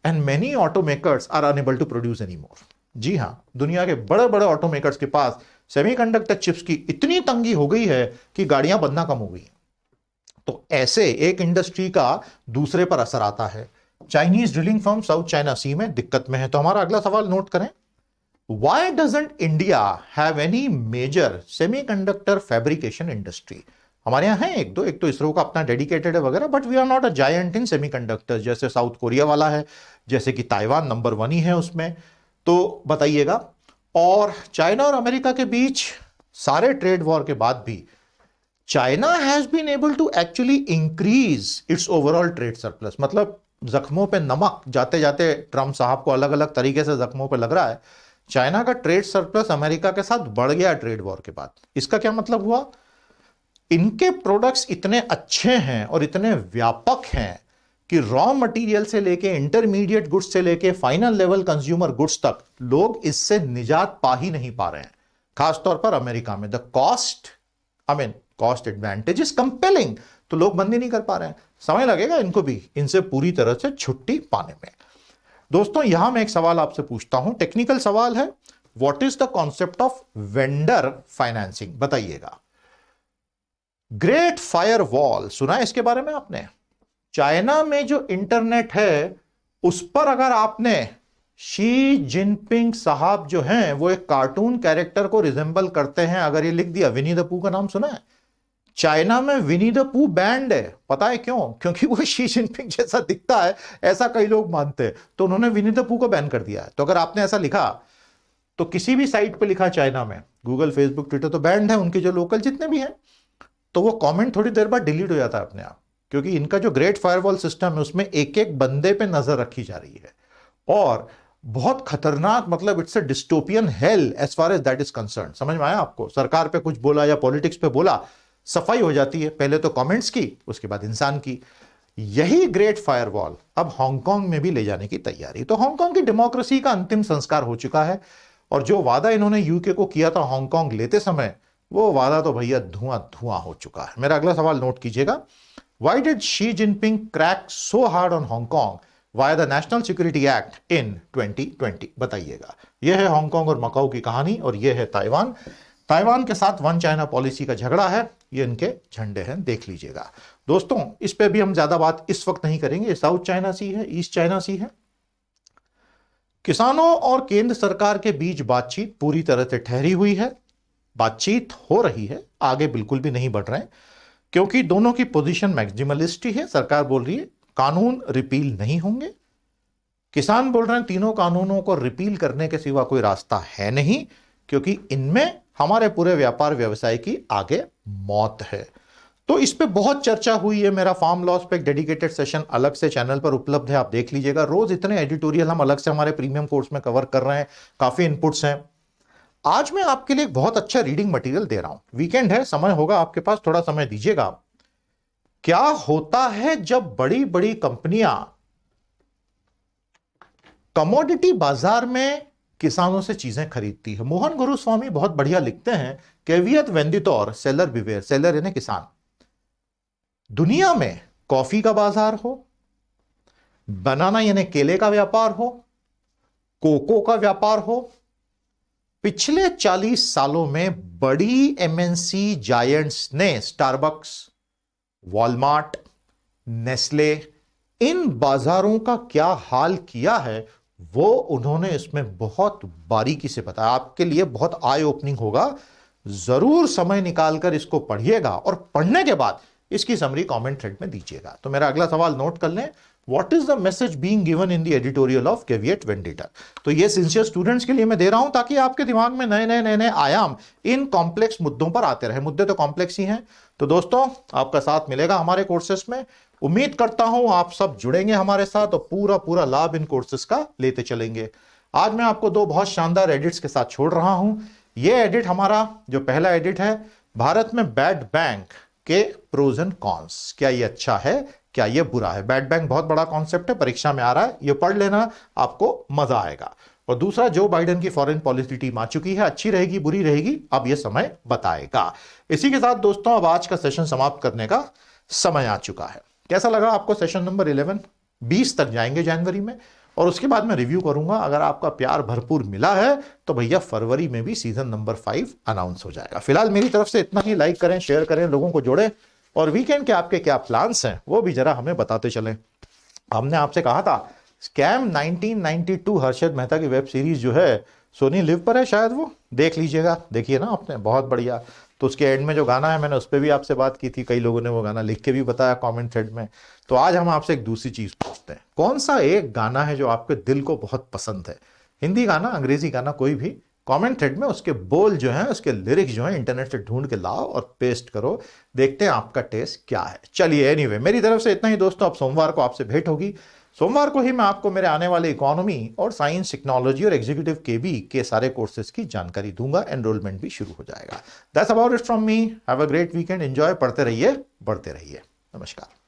and many automakers are unable to produce any more. जी हां, दुनिया के बड़े बड़े ऑटोमेकर्स के पास सेमीकंडक्टर चिप्स की इतनी तंगी हो गई है कि गाड़ियां बनना कम हो गई। तो ऐसे एक इंडस्ट्री का दूसरे पर असर आता है। Chinese drilling firm South China Sea में दिक्कत में है। तो हमारा अगला सवाल नोट करें। Why doesn't India have any major semiconductor fabrication industry? हमारे यहाँ है एक तो इसरो का अपना डेडिकेटेड है वगैरह, but we are not a giant in semiconductors. जैसे साउथ कोरिया वाला है, जैसे कि ताइवान नंबर 1 ही है उसमें। तो बताइएगा। और चाइना और अमेरिका के बीच सारे ट्रेड वॉर के बाद भी China has been able to actually increase its overall trade surplus. मतलब जख्मों पे नमक जाते जाते ट्रम्प साहब को अलग अलग तरीके से जख्मों पे लग रहा है। चाइना का ट्रेड सरप्लस अमेरिका के साथ बढ़ गया ट्रेड वॉर के बाद। इसका क्या मतलब हुआ? इनके प्रोडक्ट्स इतने अच्छे हैं और इतने व्यापक हैं कि रॉ मटेरियल से लेके इंटरमीडिएट गुड्स से लेके फाइनल लेवल कंज्यूमर गुड्स तक लोग इससे निजात पा ही नहीं पा रहे हैं। खासतौर पर अमेरिका में the cost advantage is compelling, तो लोग बंद ही नहीं कर पा रहे हैं। समय लगेगा इनको भी इनसे पूरी तरह से छुट्टी पाने में। दोस्तों यहां मैं एक सवाल आपसे पूछता हूं, टेक्निकल सवाल है। What is the concept of vendor financing? बताइएगा। ग्रेट फायर वॉल सुना है इसके बारे में आपने? चाइना में जो इंटरनेट है उस पर अगर आपने शी जिनपिंग साहब जो हैं वो एक कार्टून कैरेक्टर को रिजेंबल करते हैं, अगर ये लिख दिया, विनी द पू का नाम सुना है? चाइना में विनी द पू बैंड है। पता है क्यों? क्योंकि वो शी जिनपिंग जैसा दिखता है, ऐसा कई लोग मानते हैं, तो उन्होंने विनी द पू को बैन कर दिया है। तो अगर आपने ऐसा लिखा, तो किसी भी साइट पे लिखा चाइना में, गूगल, फेसबुक, ट्विटर, तो बैंड है उनके जो लोकल जितने भी हैं, तो वो कमेंट थोड़ी देर बाद डिलीट हो जाता है अपने आप, क्योंकि इनका जो ग्रेट फायरवॉल सिस्टम है उसमें एक एक बंदे पे नजर रखी जा रही है। और बहुत खतरनाक, मतलब it's a dystopian hell as far as that is concern. समझ में आया आपको? सरकार पे कुछ बोला या पॉलिटिक्स पे बोला, सफाई हो जाती है, पहले तो कमेंट्स की, उसके बाद इंसान की। यही ग्रेट फायरवॉल अब हांगकांग में भी ले जाने की तैयारी। तो हांगकांग की डेमोक्रेसी का अंतिम संस्कार हो चुका है, और जो वादा इन्होंने यूके को किया था हांगकांग लेते समय, वो वादा तो भैया धुआं धुआं हो चुका है। मेरा अगला सवाल नोट कीजिएगा। Why did Xi Jinping crack so hard on Hong Kong via the national security act in 2020? बताइएगा। यह है हांगकांग और मकाऊ की कहानी, और यह है ताइवान। ताइवान के साथ वन चाइना पॉलिसी का झगड़ा है, ये इनके झंडे हैं, देख लीजिएगा। दोस्तों इस पे भी हम ज्यादा बात इस वक्त नहीं करेंगे। साउथ चाइना सी है, ईस्ट चाइना सी है। किसानों और केंद्र सरकार के बीच बातचीत पूरी तरह से ठहरी हुई है। बातचीत हो रही है, आगे बिल्कुल भी नहीं बढ़ रहे हैं, क्योंकि दोनों की पोजीशन मैक्सिमलिस्ट ही है। सरकार बोल रही है कानून रिपील नहीं होंगे, किसान बोल रहे हैं तीनों कानूनों को रिपील करने के सिवा कोई रास्ता है नहीं, क्योंकि इनमें हमारे पूरे व्यापार व्यवसाय की आगे मौत है। तो इस पे बहुत चर्चा हुई है। मेरा फार्म लॉस पे एक डेडिकेटेड सेशन अलग से चैनल पर उपलब्ध है, आप देख लीजिएगा। रोज इतने एडिटोरियल हम अलग से हमारे प्रीमियम कोर्स में कवर कर रहे हैं, काफी इनपुट्स हैं। आज मैं आपके लिए एक बहुत अच्छा रीडिंग मटेरियल दे रहा हूं। वीकेंड है, समय होगा आपके पास, थोड़ा समय दीजिएगा। क्या होता है जब बड़ी बड़ी कंपनियां कमोडिटी बाजार में किसानों से चीजें खरीदती है? मोहन गुरुस्वामी बहुत बढ़िया लिखते हैं, कैवियत वेंदितौर सेलर बिवेयर। सेलर यानी किसान। दुनिया में कॉफी का बाजार हो, बनाना यानी केले का व्यापार हो, कोको का व्यापार हो, पिछले 40 सालों में बड़ी एमएनसी जायंट्स ने स्टारबक्स, वॉलमार्ट, नेस्ले, इन बाजारों का क्या हाल किया है वो उन्होंने इसमें बहुत बारीकी से बताया। आपके लिए बहुत आई ओपनिंग होगा, जरूर समय निकालकर इसको पढ़िएगा और पढ़ने के बाद इसकी समरी कमेंट थ्रेड में दीजिएगा। तो मेरा अगला सवाल नोट कर लें, what is the message being given in the editorial of Caveat Venditor? तो ये सिंसियर स्टूडेंट्स के लिए मैं दे रहा हूं, ताकि आपके दिमाग में नए नए आयाम इन कॉम्प्लेक्स मुद्दों पर आते रहे। मुद्दे तो कॉम्प्लेक्स ही हैं। तो दोस्तों आपका साथ मिलेगा हमारे कोर्सेस में। उम्मीद करता हूं आप सब जुड़ेंगे हमारे साथ और पूरा पूरा लाभ इन कोर्सेस का लेते चलेंगे। आज मैं आपको दो बहुत शानदार एडिट्स के साथ छोड़ रहा हूं। यह एडिट हमारा जो पहला एडिट है, भारत में बैड बैंक के प्रोज एंड कॉन्स। क्या ये अच्छा है, क्या ये बुरा है? बैड बैंक बहुत बड़ा कॉन्सेप्ट है, परीक्षा में आ रहा है, ये पढ़ लेना, आपको मजा आएगा। और दूसरा, जो बाइडेन की फॉरेन पॉलिसी टीम आ चुकी है, अच्छी रहेगी बुरी रहेगी अब ये समय बताएगा। इसी के साथ दोस्तों अब आज का सेशन समाप्त करने का समय आ चुका है। कैसा लगा आपको सेशन नंबर 11? 20 तक जाएंगे जनवरी में, और उसके बाद मैं रिव्यू करूंगा। अगर आपका प्यार भरपूर मिला है तो भैया फरवरी में भी सीजन नंबर 5 अनाउंस हो जाएगा। फिलहाल मेरी तरफ से इतना ही। लाइक करें, शेयर करें, लोगों को जोड़ें, और वीकेंड के आपके क्या प्लान्स हैं वो भी जरा हमें बताते चलें। हमने आपसे कहा था स्कैम 1992 हर्षद मेहता की वेब सीरीज जो है सोनी लिव पर है, शायद वो देख लीजिएगा। देखिए ना आपने, बहुत बढ़िया। तो उसके एंड में जो गाना है, मैंने उस पर भी आपसे बात की थी, कई लोगों ने वो गाना लिख के भी बताया कमेंट थ्रेड में। तो आज हम आपसे एक दूसरी चीज पूछते हैं, कौन सा एक गाना है जो आपके दिल को बहुत पसंद है? हिंदी गाना, अंग्रेजी गाना, कोई भी, कमेंट थ्रेड में उसके बोल जो हैं, उसके लिरिक्स जो हैं, इंटरनेट से ढूंढ के लाओ और पेस्ट करो। देखते हैं आपका टेस्ट क्या है। चलिए एनीवे, मेरी तरफ से इतना ही दोस्तों। अब सोमवार को आपसे भेंट होगी। सोमवार को ही मैं आपको मेरे आने वाले इकोनॉमी और साइंस, टेक्नोलॉजी और एग्जीक्यूटिव केबी के सारे कोर्सेज की जानकारी दूंगा। एनरोलमेंट भी शुरू हो जाएगा। That's about it from me. Have a great weekend, enjoy, पढ़ते रहिए, बढ़ते रहिए। नमस्कार।